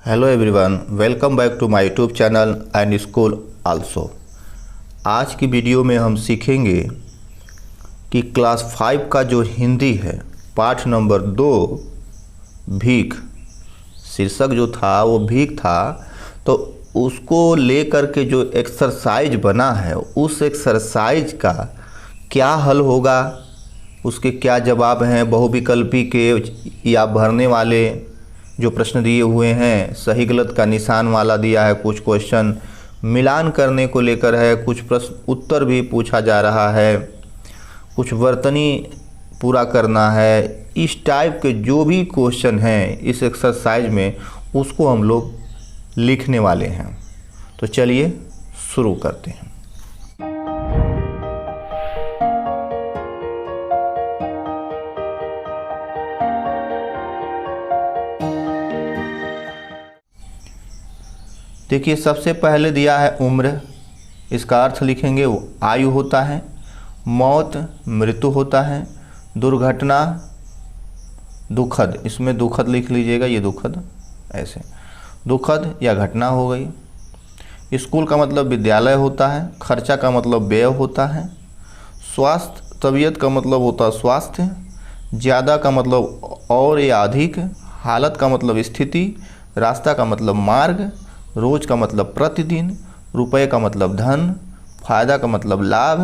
Hello everyone, welcome back to my YouTube channel and school also. आज की video में हम सीखेंगे कि क्लास 5 का जो हिंदी है पाठ नंबर 2 भीख, शीर्षक जो था वो भीख था, तो उसको लेकर के जो एक्सरसाइज बना है उस एक्सरसाइज का क्या हल होगा, उसके क्या जवाब हैं, बहुविकल्पी के या भरने वाले जो प्रश्न दिए हुए हैं, सही गलत का निशान वाला दिया है, कुछ क्वेश्चन मिलान करने को लेकर है, कुछ प्रश्न उत्तर भी पूछा जा रहा है, कुछ वर्तनी पूरा करना है। इस टाइप के जो भी क्वेश्चन हैं इस एक्सरसाइज में उसको हम लोग लिखने वाले हैं। तो चलिए शुरू करते हैं। देखिए, सबसे पहले दिया है उम्र, इसका अर्थ लिखेंगे वो आयु होता है, मौत मृत्यु होता है, दुर्घटना दुखद, इसमें दुखद लिख लीजिएगा, ये दुखद, ऐसे दुखद या घटना हो गई। स्कूल का मतलब विद्यालय होता है, खर्चा का मतलब व्यय होता है, स्वास्थ्य तबीयत का मतलब होता है स्वास्थ्य, ज़्यादा का मतलब और या अधिक, हालत का मतलब स्थिति, रास्ता का मतलब मार्ग, रोज का मतलब प्रतिदिन, रुपए का मतलब धन, फायदा का मतलब लाभ,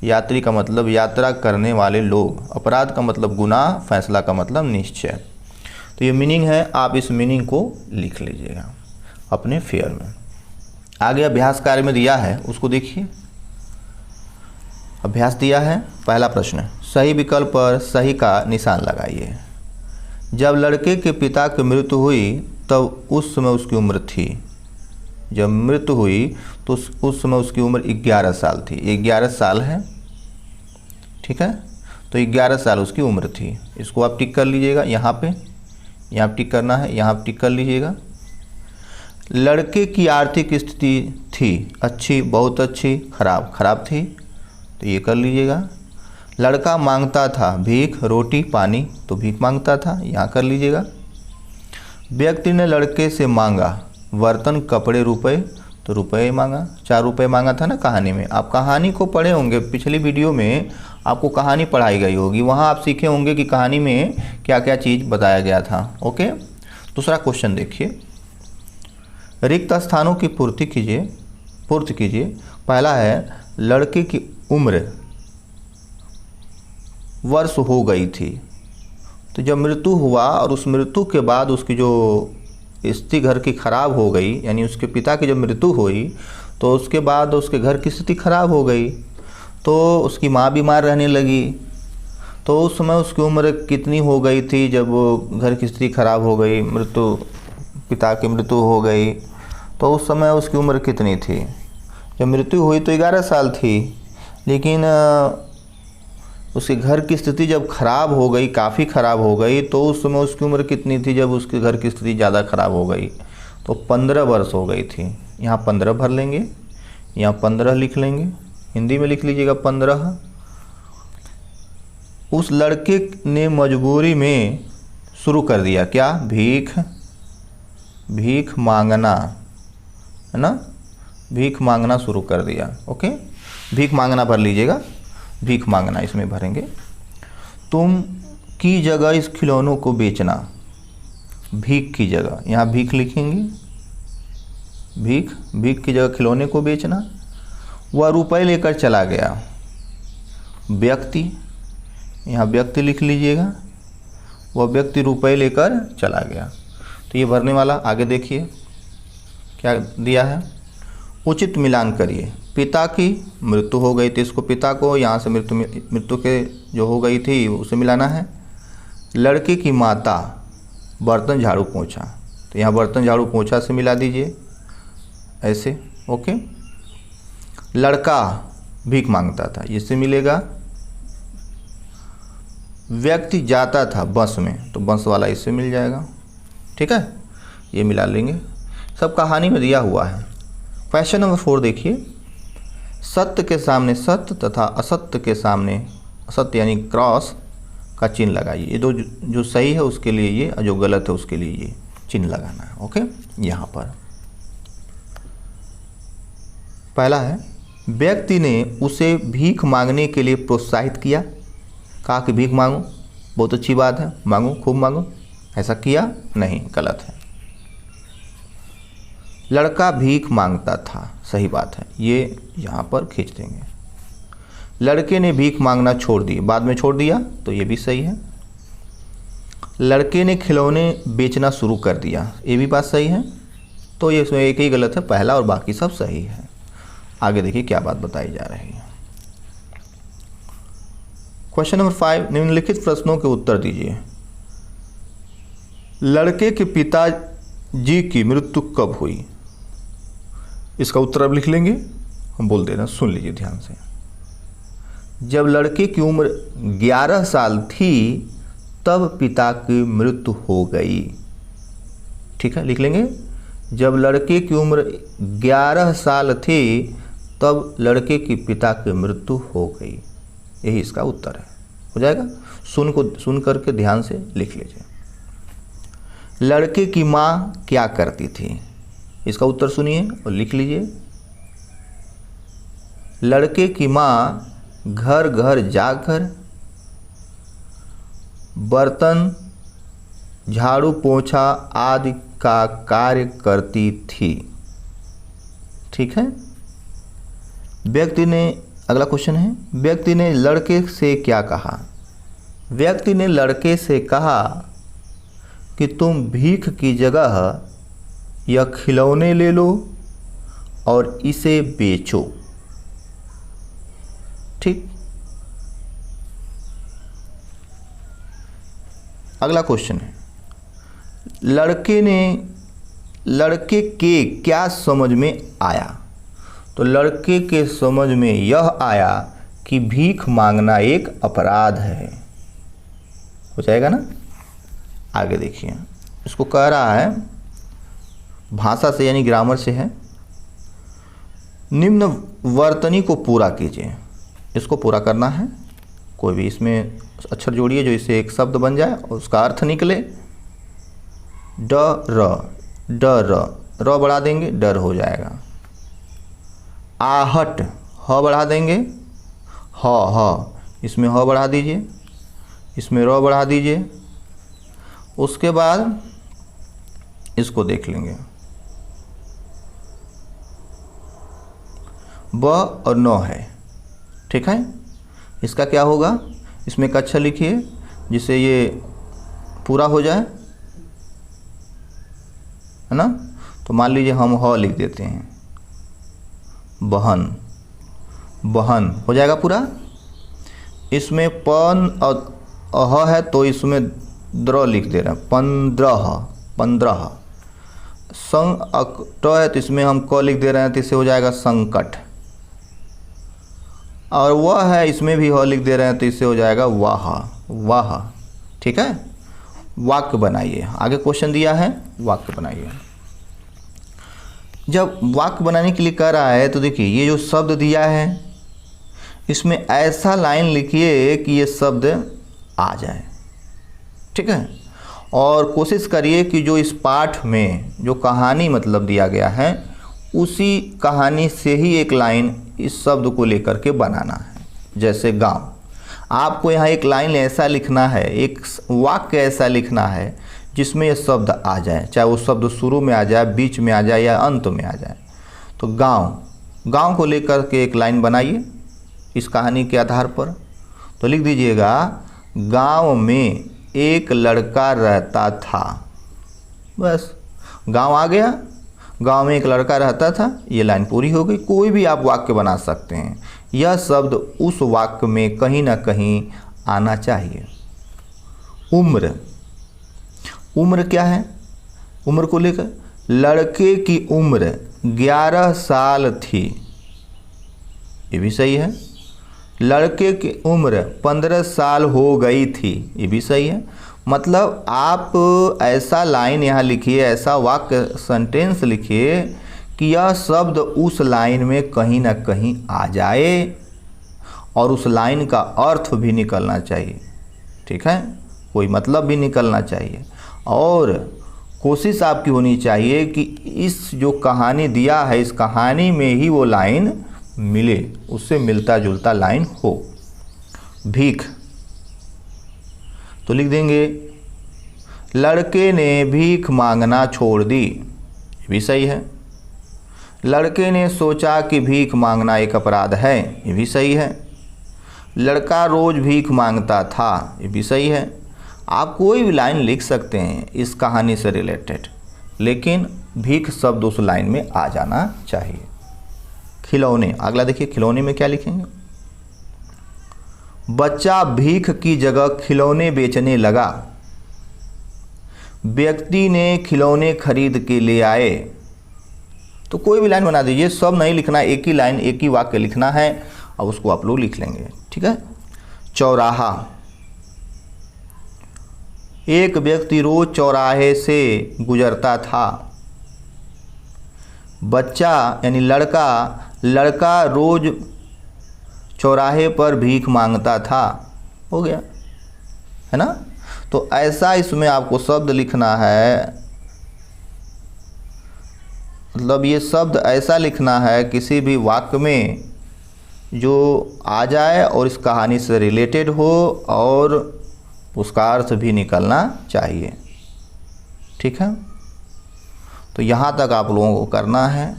यात्री का मतलब यात्रा करने वाले लोग, अपराध का मतलब गुनाह, फैसला का मतलब निश्चय। तो ये मीनिंग है, आप इस मीनिंग को लिख लीजिएगा अपने फेयर में। आगे अभ्यास कार्य में दिया है, उसको देखिए। अभ्यास दिया है, पहला प्रश्न, सही विकल्प पर सही का निशान लगाइए। जब लड़के के पिता की मृत्यु हुई तब उस समय उसकी उम्र थी। जब मृत्यु हुई तो उस समय उसकी उम्र 11 साल थी। 11 साल है, ठीक है, तो 11 साल उसकी उम्र थी। इसको आप टिक कर लीजिएगा, यहाँ पे, यहाँ टिक करना है, यहाँ टिक कर लीजिएगा। लड़के की आर्थिक स्थिति थी अच्छी, बहुत अच्छी, खराब, खराब थी, तो ये कर लीजिएगा। लड़का मांगता था भीख, रोटी पानी, तो भीख मांगता था, यहाँ कर लीजिएगा। व्यक्ति ने लड़के से मांगा बर्तन कपड़े रुपए, तो रुपए मांगा, 4 रुपए मांगा था ना कहानी में। आप कहानी को पढ़े होंगे, पिछली वीडियो में आपको कहानी पढ़ाई गई होगी, वहाँ आप सीखे होंगे कि कहानी में क्या क्या चीज़ बताया गया था। ओके, दूसरा क्वेश्चन देखिए, रिक्त स्थानों की पूर्ति कीजिए। पहला है, लड़के की उम्र वर्ष हो गई थी, तो जब मृत्यु हुआ और उस मृत्यु के बाद उसकी जो स्थिति घर की खराब हो गई, यानी उसके पिता की जब मृत्यु हुई तो उसके बाद उसके घर की स्थिति खराब हो गई, तो उसकी माँ बीमार रहने लगी। तो उस समय उसकी उम्र कितनी हो गई थी जब वो घर की स्थिति खराब हो गई, पिता की मृत्यु हो गई, तो उस समय उसकी उम्र कितनी थी? जब मृत्यु हुई तो 11 साल थी, लेकिन उसके घर की स्थिति जब खराब हो गई, काफ़ी ख़राब हो गई, तो उस समय उसकी उम्र कितनी थी जब उसके घर की स्थिति ज़्यादा ख़राब हो गई? तो 15 वर्ष हो गई थी। यहाँ 15 भर लेंगे, यहाँ 15 लिख लेंगे, हिंदी में लिख लीजिएगा 15। उस लड़के ने मजबूरी में शुरू कर दिया क्या? भीख मांगना, है ना, भीख मांगना शुरू कर दिया। ओके, भीख मांगना भर लीजिएगा, भीख मांगना इसमें भरेंगे। तुम की जगह इस खिलौनों को बेचना, भीख की जगह, यहाँ भीख लिखेंगे, भीख की जगह खिलौने को बेचना। वह रुपए लेकर चला गया। व्यक्ति, यहाँ व्यक्ति लिख लीजिएगा, वह व्यक्ति रुपए लेकर चला गया। तो ये भरने वाला। आगे देखिए क्या दिया है, उचित मिलान करिए। पिता की मृत्यु हो गई थी, इसको पिता को यहाँ से मृत्यु के जो हो गई थी उसे मिलाना है। लड़के की माता बर्तन झाड़ू पोंछा, तो यहाँ बर्तन झाड़ू पोंछा से मिला दीजिए, ऐसे। ओके, लड़का भीख मांगता था, इससे मिलेगा। व्यक्ति जाता था बस में, तो बस वाला इससे मिल जाएगा, ठीक है, ये मिला लेंगे। सब कहानी में दिया हुआ है। क्वेश्चन नंबर 4 देखिए, सत्य के सामने सत्य तथा असत्य के सामने असत्य यानी क्रॉस का चिन्ह लगाइए। ये जो सही है उसके लिए ये, और जो गलत है उसके लिए ये चिन्ह लगाना है। ओके। यहाँ पर पहला है, व्यक्ति ने उसे भीख मांगने के लिए प्रोत्साहित किया, कहा कि भीख मांगो, बहुत अच्छी बात है, मांगो, खूब मांगो। ऐसा किया नहीं, गलत है। लड़का भीख मांगता था, सही बात है, ये यहाँ पर खींच देंगे। लड़के ने भीख मांगना छोड़ दी, बाद में छोड़ दिया, तो ये भी सही है। लड़के ने खिलौने बेचना शुरू कर दिया, ये भी बात सही है। तो ये इसमें एक ही गलत है, पहला और बाकी सब सही है। आगे देखिए क्या बात बताई जा रही है। क्वेश्चन नंबर 5, निम्नलिखित प्रश्नों के उत्तर दीजिए। लड़के के पिताजी की मृत्यु कब हुई? इसका उत्तर अब लिख लेंगे, हम बोल दे रहे हैं, सुन लीजिए ध्यान से। जब लड़के की उम्र 11 साल थी तब पिता की मृत्यु हो गई। ठीक है, लिख लेंगे। जब लड़के की उम्र 11 साल थी तब लड़के की पिता की मृत्यु हो गई, यही इसका उत्तर है। हो जाएगा, सुन करके ध्यान से लिख लीजिए। लड़के की माँ क्या करती थी? इसका उत्तर सुनिए और लिख लीजिए। लड़के की माँ घर घर जाकर बर्तन, झाड़ू पोछा आदि का कार्य करती थी। ठीक है। व्यक्ति ने, अगला क्वेश्चन है, व्यक्ति ने लड़के से क्या कहा? व्यक्ति ने लड़के से कहा कि तुम भीख की जगह यह खिलौने ले लो और इसे बेचो। ठीक। अगला क्वेश्चन है, लड़के के क्या समझ में आया? तो लड़के के समझ में यह आया कि भीख मांगना एक अपराध है। हो जाएगा ना। आगे देखिए, इसको कह रहा है भाषा से यानी ग्रामर से है। निम्न वर्तनी को पूरा कीजिए। इसको पूरा करना है, कोई भी इसमें अक्षर जोड़िए जो इससे एक शब्द बन जाए और उसका अर्थ निकले। र बढ़ा देंगे, डर हो जाएगा। आहट, ह बढ़ा देंगे, ह इसमें ह बढ़ा दीजिए, इसमें र बढ़ा दीजिए। उसके बाद इसको देख लेंगे, ब और न है। ठीक है। इसका क्या होगा, इसमें एक अक्षर लिखिए जिससे ये पूरा हो जाए, है ना। तो मान लीजिए हम ह लिख देते हैं, बहन, बहन हो जाएगा पूरा। इसमें पन और अह है तो इसमें द्र लिख दे रहे हैं, 15। संग अक्ट है तो इसमें हम क लिख दे रहे हैं तो इससे हो जाएगा संकट। और वह है, इसमें भी ह लिख दे रहे हैं तो इससे हो जाएगा वाह। ठीक है। वाक्य बनाइए। आगे क्वेश्चन दिया है, वाक्य बनाइए। जब वाक्य बनाने के लिए कह रहा है तो देखिए ये जो शब्द दिया है इसमें ऐसा लाइन लिखिए कि ये शब्द आ जाए। ठीक है। और कोशिश करिए कि जो इस पाठ में जो कहानी मतलब दिया गया है उसी कहानी से ही एक लाइन इस शब्द को लेकर के बनाना है। जैसे गांव, आपको यहाँ एक लाइन ऐसा लिखना है, एक वाक्य ऐसा लिखना है जिसमें यह शब्द आ जाए, चाहे वो शब्द शुरू में आ जाए, बीच में आ जाए या अंत में आ जाए। तो गांव को लेकर के एक लाइन बनाइए इस कहानी के आधार पर। तो लिख दीजिएगा, गांव में एक लड़का रहता था। बस गांव आ गया, गांव में एक लड़का रहता था, ये लाइन पूरी हो गई। कोई भी आप वाक्य बना सकते हैं, यह शब्द उस वाक्य में कहीं ना कहीं आना चाहिए। उम्र क्या है? उम्र को लेकर, लड़के की उम्र 11 साल थी, ये भी सही है। लड़के की उम्र 15 साल हो गई थी, ये भी सही है। मतलब आप ऐसा लाइन यहाँ लिखिए, ऐसा वाक्य सेंटेंस लिखिए कि यह शब्द उस लाइन में कहीं ना कहीं आ जाए और उस लाइन का अर्थ भी निकलना चाहिए। ठीक है, कोई मतलब भी निकलना चाहिए और कोशिश आपकी होनी चाहिए कि इस जो कहानी दिया है इस कहानी में ही वो लाइन मिले, उससे मिलता जुलता लाइन हो। भीख, तो लिख देंगे लड़के ने भीख मांगना छोड़ दी, ये भी सही है। लड़के ने सोचा कि भीख मांगना एक अपराध है, ये भी सही है। लड़का रोज भीख मांगता था, ये भी सही है। आप कोई भी लाइन लिख सकते हैं इस कहानी से रिलेटेड, लेकिन भीख शब्द उस लाइन में आ जाना चाहिए। खिलौने, अगला देखिए खिलौने में क्या लिखेंगे। बच्चा भीख की जगह खिलौने बेचने लगा। व्यक्ति ने खिलौने खरीद के ले आए। तो कोई भी लाइन बना दीजिए, सब नहीं लिखना, एक ही लाइन एक ही वाक्य लिखना है और उसको आप लोग लिख लेंगे, ठीक है। चौराहा, एक व्यक्ति रोज चौराहे से गुजरता था। बच्चा यानी लड़का रोज चौराहे पर भीख मांगता था, हो गया, है ना। तो ऐसा इसमें आपको शब्द लिखना है, मतलब ये शब्द ऐसा लिखना है किसी भी वाक्य में जो आ जाए और इस कहानी से रिलेटेड हो और उसका अर्थ भी निकलना चाहिए, ठीक है। तो यहाँ तक आप लोगों को करना है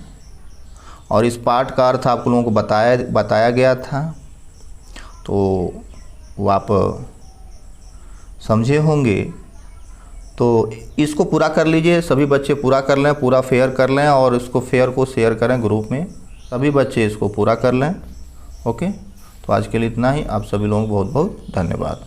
और इस पाठ का अर्थ आप लोगों को बताया गया था, तो वो आप समझे होंगे। तो इसको पूरा कर लीजिए, सभी बच्चे पूरा कर लें, पूरा फेयर कर लें और इसको फेयर को शेयर करें ग्रुप में, सभी बच्चे इसको पूरा कर लें। ओके, तो आज के लिए इतना ही। आप सभी लोगों को बहुत बहुत धन्यवाद।